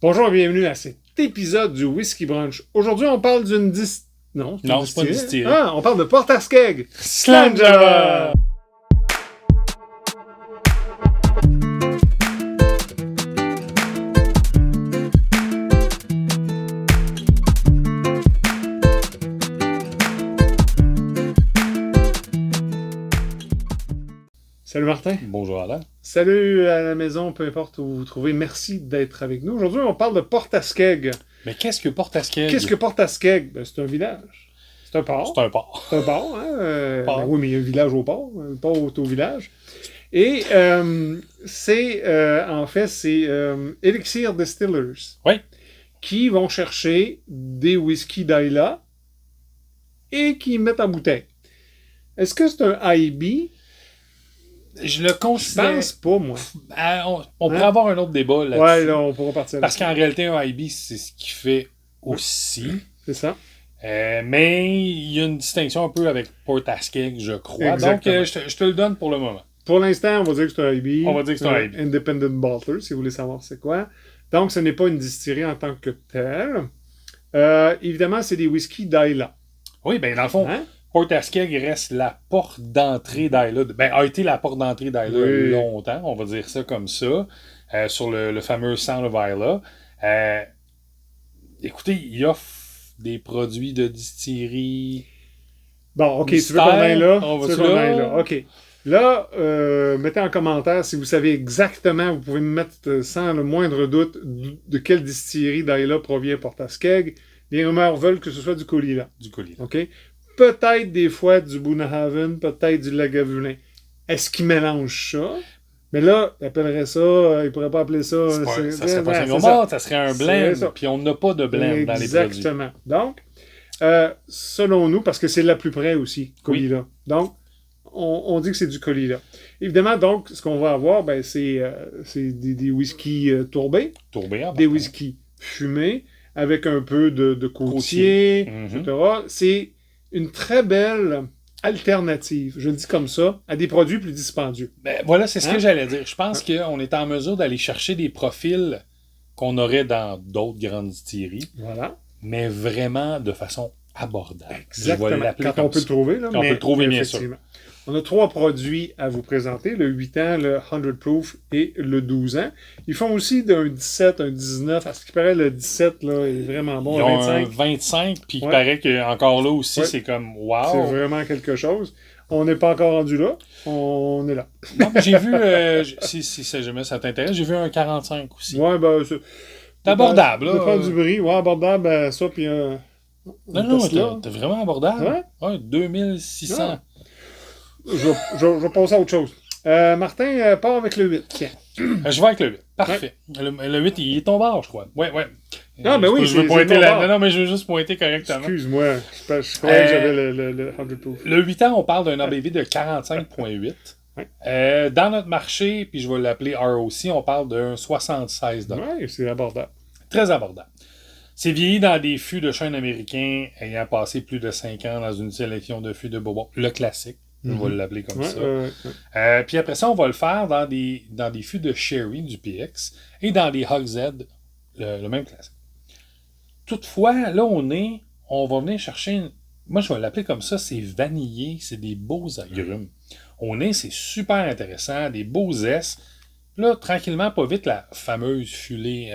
Bonjour et bienvenue à cet épisode du Whisky Brunch. Aujourd'hui, on parle d'une Non, c'est pas une distillerie. Ah, on parle de Portaskeg. Slangeva! Salut Martin. Bonjour Alain. Salut à la maison, peu importe où vous vous trouvez. Merci d'être avec nous. Aujourd'hui, on parle de Portaskeg. Mais qu'est-ce que Portaskeg? Qu'est-ce que Portaskeg? Ben, c'est un village. C'est un port. C'est un port. C'est un port, hein? Port. Ben oui, mais il y a un village au port. Un port au village. Et c'est Elixir Distillers. Oui. Qui vont chercher des whisky d'Islay et qui mettent en bouteille. Est-ce que c'est un IB? Je le considère. Je pense pas, moi. On pourrait avoir un autre débat là-dessus. Ouais, là, on pourra partir Parce qu'en réalité, un IB, c'est ce qu'il fait aussi. C'est ça. Mais il y a une distinction un peu avec Portaskeg, je crois. Exactement. Donc, je te le donne pour le moment. Pour l'instant, on va dire que c'est un IB. On va dire que c'est un IB. Independent Bottler, si vous voulez savoir c'est quoi. Donc, ce n'est pas une distillerie en tant que telle. Évidemment, c'est des whiskies d'Islay. Oui, bien, dans le fond, Portaskeg reste la porte d'entrée d'Islay. Ben, a été la porte d'entrée d'Islay longtemps, on va dire ça comme ça, sur le fameux Sound of Islay. Écoutez, il offre des produits de distillerie. Bon, OK, tu veux qu'on aille là? OK. Là, mettez en commentaire si vous savez exactement, vous pouvez me mettre sans le moindre doute de quelle distillerie d'Islay provient Portaskeg. Les rumeurs veulent que ce soit du Colilla. Du Colilla. OK? Peut-être des fois du Bunnahabhain, peut-être du Lagavulin. Est-ce qu'ils mélangent ça? Mais là, ils appelleraient ça, ils pourraient pas appeler ça... ça serait pas un mort, ça serait un blend, puis on n'a pas de blend dans les produits. Exactement. Donc, selon nous, parce que c'est la plus près aussi, Colilla. Oui. Donc, on dit que c'est du Colilla. Évidemment, donc, ce qu'on va avoir, ben, c'est des whiskies tourbés, des whiskies fumés, avec un peu de côtier, etc. C'est une très belle alternative, je le dis comme ça, à des produits plus dispendieux. Ben, voilà, c'est ce que j'allais dire. Je pense qu'on est en mesure d'aller chercher des profils qu'on aurait dans d'autres grandes distilleries, mais vraiment de façon abordable. Exactement. Quand on peut le trouver. Là, on peut le trouver, bien sûr. On a 3 produits à vous présenter, le 8 ans, le 100 proof et le 12 ans. Ils font aussi d'un 17, un 19. À ce qui paraît, le 17 là, est vraiment bon. Ils ont 25. Un 25, puis il paraît qu'encore là aussi, c'est comme wow. C'est vraiment quelque chose. On n'est pas encore rendu là. On est là. Non, mais j'ai vu, si jamais ça t'intéresse, j'ai vu un 45 aussi. Ouais, ben, c'est abordable. Ça dépend du prix. Ouais, abordable, ça, puis non, t'es vraiment abordable. Ouais, 2600. Ouais. Je vais passer à autre chose. Martin part avec le 8. Tiens. Je vais avec le 8. Parfait. Ouais. Le 8, il est tombé je crois. Ouais. Non, mais oui, je veux pointer non, mais je veux juste pointer correctement. Excuse-moi. Je croyais que j'avais le 100 proof. Le 8 ans, on parle d'un ABV de 45,8. Ouais. Dans notre marché, puis je vais l'appeler ROC, on parle d'un 76 $. Oui, c'est abordable. Très abordable. C'est vieilli dans des fûts de chêne américain ayant passé plus de 5 ans dans une sélection de fûts de Bourbon. Le classique. Je vais l'appeler comme ça. Puis après ça, on va le faire dans des fûts de sherry du PX et dans des Hogshead, le même classique. Toutefois, là, on va venir chercher... Moi, je vais l'appeler comme ça, c'est vanillé, c'est des beaux agrumes. C'est super intéressant, des beaux zestes. Là, tranquillement, pas vite, la fameuse fumée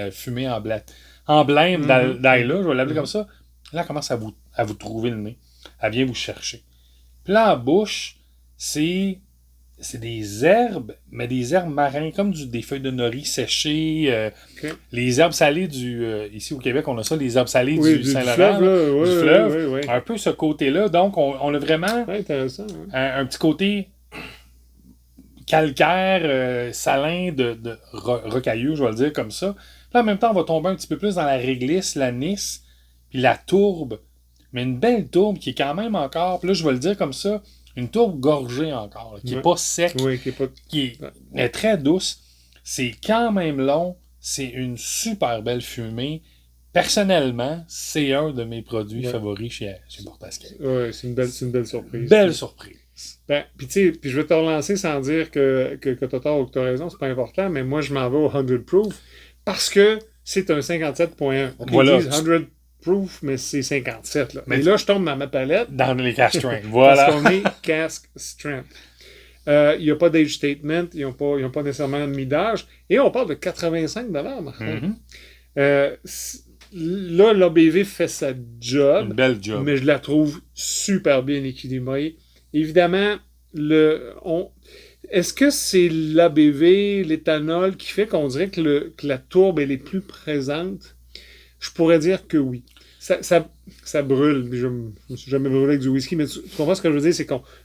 en blême d'ail là, je vais l'appeler comme ça. Là, elle commence à vous trouver le nez. Elle vient vous chercher. Puis là, en bouche, c'est des herbes, mais des herbes marines, comme des feuilles de nori séchées. Les herbes salées ici au Québec, on a ça, les herbes salées du Saint-Laurent. Du fleuve. Oui. Un peu ce côté-là. Donc, on a vraiment un petit côté calcaire, salin, de rocailleux, je vais le dire comme ça. Là, en même temps, on va tomber un petit peu plus dans la réglisse, l'anis, puis la tourbe. Mais une belle tourbe qui est quand même encore, puis là, je vais le dire comme ça, une tourbe gorgée encore, qui n'est pas sec, qui est très douce. C'est quand même long. C'est une super belle fumée. Personnellement, c'est un de mes produits favoris chez Portaskeg. Oui, c'est une belle surprise. Belle surprise. Ben, puis je vais te relancer sans dire que tu as tort ou que tu as raison, c'est pas important, mais moi, je m'en vais au 100 proof parce que c'est un 57.1. Okay, voilà. Ils disent 100 proof, mais c'est 57. Là. Et là, je tombe dans ma palette. Dans les cask strength. Voilà. Parce qu'on est cask strength. Il n'y a pas d'age statement. Ils n'ont pas nécessairement mis d'âge. Et on parle de 85 Martin. Là, l'ABV fait sa job. Une belle job. Mais je la trouve super bien équilibrée. Évidemment, est-ce que c'est l'ABV, l'éthanol, qui fait qu'on dirait que la tourbe elle est plus présente? Je pourrais dire que oui. Ça brûle. Je ne me suis jamais brûlé avec du whisky, mais tu comprends ce que je veux dire?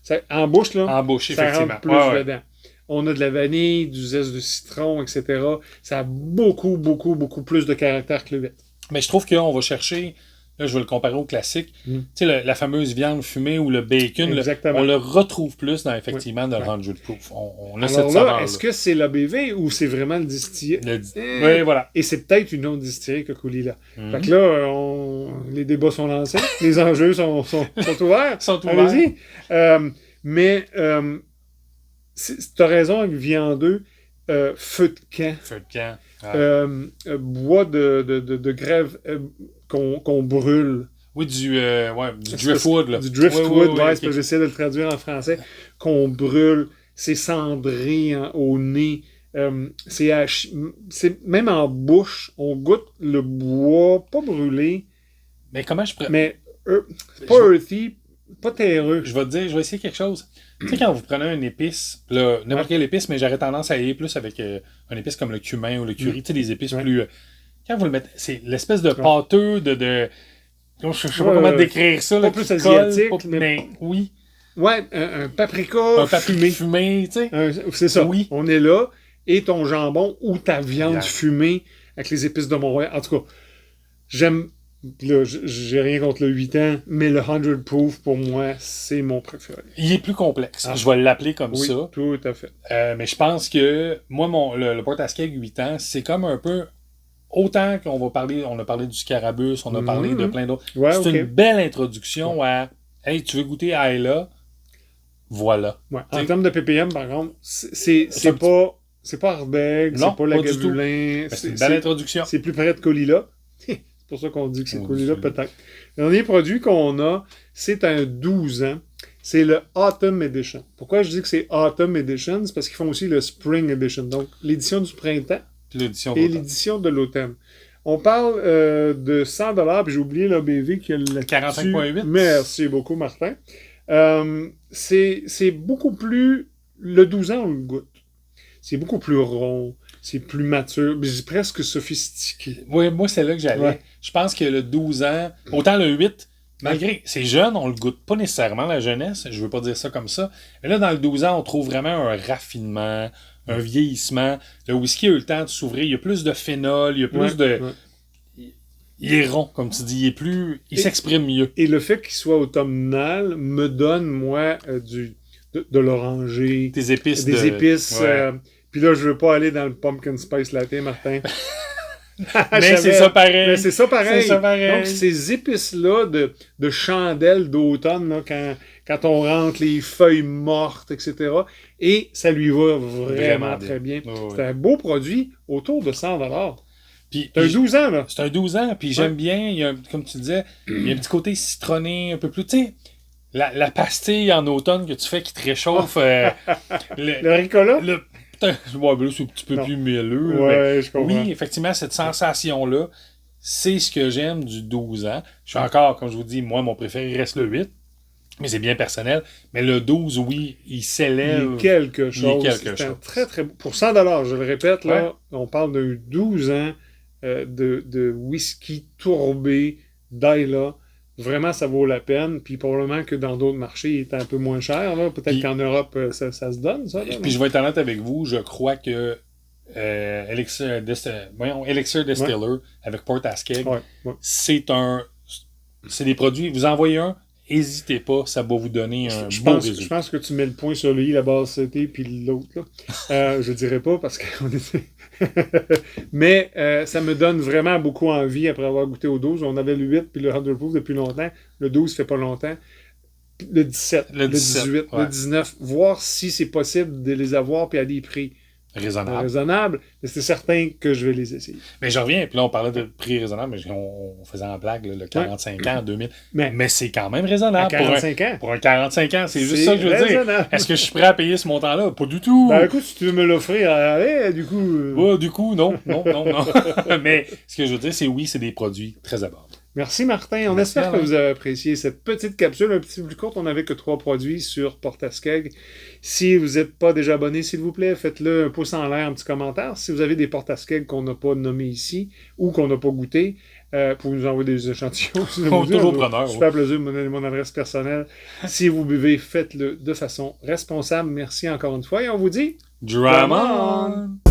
C'est en bouche, là, en bouche, ça effectivement. rentre plus dedans. On a de la vanille, du zeste de citron, etc. Ça a beaucoup, beaucoup, beaucoup plus de caractère que le 8. Mais je trouve qu'on va chercher, là je vais le comparer au classique, tu sais, la fameuse viande fumée ou le bacon, on le retrouve plus dans effectivement dans le 100 proof. On a cette saveur-là. Est-ce que c'est l'ABV ou c'est vraiment le distillé? Oui, voilà. Et c'est peut-être une autre distillerie que Caulila. Fait que là, les débats sont lancés, les enjeux sont ouverts. Allez-y. Mais t'as raison avec Viandeux, feu de camp. Feu de camp. Bois de grève qu'on brûle. Oui, du driftwood. Là. Du driftwood, okay. c'est parce que j'essaie de le traduire en français. Qu'on brûle, c'est cendré au nez. C'est même en bouche, on goûte le bois, pas brûlé. Mais comment je pourrais... Mais pas earthy, pas terreux. Je vais te dire, je vais essayer quelque chose. Tu sais, quand vous prenez une épice, n'importe quelle épice, mais j'aurais tendance à aller plus avec une épice comme le cumin ou le curry, tu sais, des épices plus... quand vous le mettez, c'est l'espèce de pâteux de je sais pas comment décrire ça. Pas plus asiatique, mais oui. Ouais, un paprika fumé, tu sais. C'est ça. Oui. On est là. Et ton jambon ou ta viande fumée avec les épices de Montréal. En tout cas, j'aime... Là, j'ai rien contre le 8 ans, mais le 100 proof, pour moi, c'est mon préféré. Il est plus complexe. Je vais l'appeler comme ça. Oui, tout à fait. Mais je pense que, moi, le Port Askeg 8 ans, c'est comme un peu... Autant qu'on va parler, on a parlé du Scarabus, on a parlé de plein d'autres. C'est une belle introduction à « Hey, tu veux goûter à Ayla? » Voilà. Ouais. En termes de ppm, par contre, c'est pas Ardbeg, c'est pas Lagavulin. C'est une belle introduction. C'est plus près de Caulila. C'est pour ça qu'on dit que c'est Caulila, peut-être. Le dernier produit qu'on a, c'est un 12 ans. C'est le Autumn Edition. Pourquoi je dis que c'est Autumn Edition? C'est parce qu'ils font aussi le Spring Edition. Donc, l'édition du printemps et l'édition de l'automne. On parle de 100$, puis j'ai oublié l'ABV qui a le 45.8. Merci beaucoup, Martin. C'est beaucoup plus... Le 12 ans, on le goûte. C'est beaucoup plus rond, c'est plus mature, mais c'est presque sophistiqué. Oui, moi, c'est là que j'allais. Ouais. Je pense que le 12 ans, autant le 8, malgré c'est jeune, on le goûte pas nécessairement, la jeunesse, je veux pas dire ça comme ça, mais là, dans le 12 ans, on trouve vraiment un raffinement, un vieillissement. Le whisky a eu le temps de s'ouvrir, il y a plus de phénol, il y a plus de... Ouais. Il est rond, comme tu dis, il s'exprime mieux. Et le fait qu'il soit automnal me donne, moi, de l'oranger. Des épices. Puis là, je veux pas aller dans le pumpkin spice latte, Martin. Mais c'est ça pareil. Mais c'est ça pareil. C'est ça pareil. Donc, ces épices-là de chandelle d'automne, là, quand on rentre les feuilles mortes, etc. Et ça lui va vraiment très bien. Oh, c'est un beau produit autour de 100$. C'est un 12 ans, là. C'est un 12 ans, puis j'aime bien, il y a, comme tu disais, il y a un petit côté citronné, un peu plus, tu sais, la pastille en automne que tu fais qui te réchauffe. Le Ricola? Ouais, là, c'est un petit peu plus mielleux. Ouais, je comprends. Oui, effectivement, cette sensation-là, c'est ce que j'aime du 12 ans. Je suis encore, comme je vous dis, moi, mon préféré reste le 8. Mais c'est bien personnel. Mais le 12, oui, il s'élève. Il est quelque chose. C'est un très, très... Pour 100$, je le répète, là, on parle d'un 12 ans de whisky tourbé d'Ayla. Vraiment, ça vaut la peine. Puis probablement que dans d'autres marchés, il est un peu moins cher. Peut-être qu'en Europe, ça se donne, ça. Là, puis je vais être honnête avec vous, je crois que Elixir Distiller avec Port Askeg, c'est des produits. Vous envoyez un, n'hésitez pas, ça va vous donner un bon résultat. Je pense que tu mets le point sur le i, la base CT, puis l'autre. Je dirais pas parce qu'on était... Mais ça me donne vraiment beaucoup envie après avoir goûté au 12. On avait le 8 puis le 100 proof depuis longtemps. Le 12 fait pas longtemps. Le 17, le 18, le 19. Voir si c'est possible de les avoir puis à des prix raisonnable. Mais c'est certain que je vais les essayer. Mais je reviens, puis là, on parlait de prix raisonnable, mais on faisait en blague, là, le 45 ans en 2000. Mais c'est quand même raisonnable. À 45 ans. Pour un 45 ans, c'est juste ça que je veux dire. Est-ce que je suis prêt à payer ce montant-là? Pas du tout. Ben, écoute, si tu veux me l'offrir, allez, du coup... Du coup, non. Mais ce que je veux dire, c'est oui, c'est des produits très abordables. Merci Martin. On espère que vous avez apprécié cette petite capsule, un petit peu plus courte. On n'avait que 3 produits sur Portaskeg. Si vous n'êtes pas déjà abonné, s'il vous plaît, faites-le un pouce en l'air, un petit commentaire. Si vous avez des Portaskeg qu'on n'a pas nommés ici ou qu'on n'a pas goûté, pour nous envoyer des échantillons. Toujours preneur. Super plaisir de me donner mon adresse personnelle. Si vous buvez, faites-le de façon responsable. Merci encore une fois et on vous dit... Drum on!